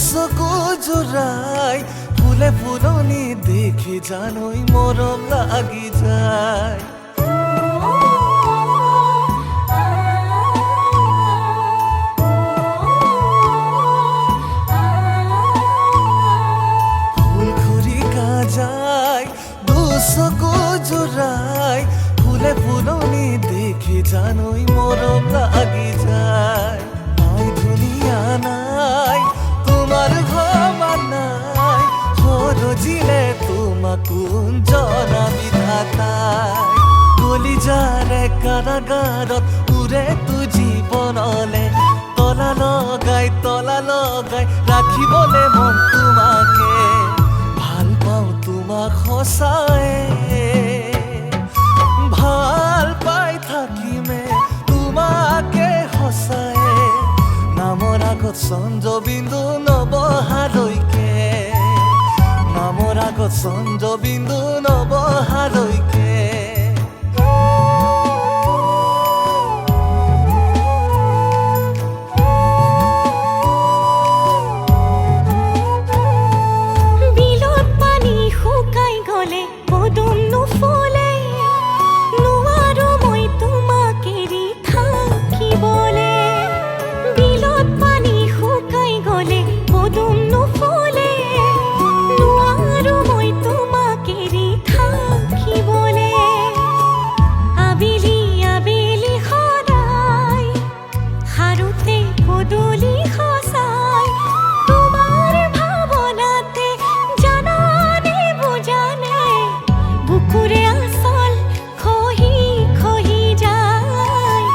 চকু জোড়াই ফুলে ফুলনি দেখি জানোই মরম লাগি যায়। ফুলখুরি কাজাই দু চকু জোড়াই ফুলে ফুলনি দেখি জানোই মরম লাগি যায়। নাই দুনিয়া নাই তোমার ক্ষমা নাই সরজিলে তোমাক কুঞ্জনা বিধাতাই। কলিজাৰে কাৰাগাৰত উৰে তু জীৱনলে তলা লগাই ৰাখিবলে মন তোমাকে। ভাল পাওঁ তোমাক সঁচাই ভাল পাই থাকিমে তোমাকে সঁচাই। নামৰ আগত চন্দ্ৰবিন্দু নবহালৈকে নামৰ আগত চন্দ্ৰবিন্দু নবহালৈকে। বিলত পানী শুকাই গলে পদুম নুফুলে নোৱাৰো মই তোমাক এৰি থাকিবলে। বিলত পানী শুকাই গলে পদুম নুফুলে নোৱাৰো মই তোমাক এৰি থাকিবলে। আবেলি আবেলি সদায় সাৰোতে পদূলি সঁচাই তোমাৰ ভাৱনাতে জানানে বুজানে বুকুৰে আচল খহি খহি যায়।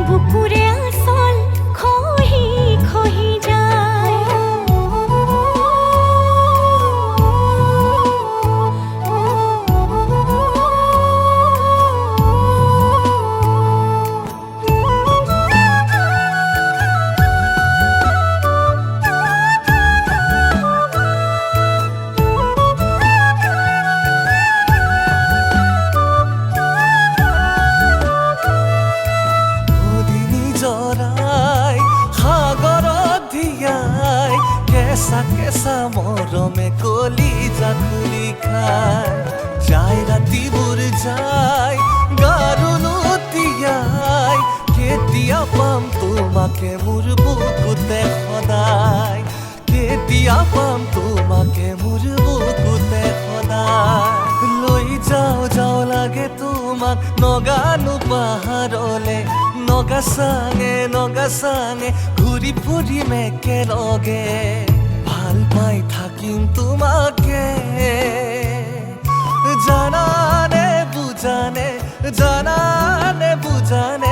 বুকুৰে আচল খহি খহি যায়। নদী জৰাই সাগৰত ধিয়াই কেঁচা কেঁচা মৰমে কলিজা খুলি খাই যায়। ৰাতিবোৰ যায় গাৰুনো তিয়াই কেতিয়া পাম তোমাকে মোৰ বুকুতে সদায়। কেতিয়া পাম তোমাকে মোৰ বুকুতে সদায়। লৈ যাওঁ যাওঁ লাগে তোমাক নগানো পাহাৰলে নগাচাঙে ঘূৰি ফুৰিম একেলগে। ভাল পাই থাকিম তোমাকে জানানে বুজানে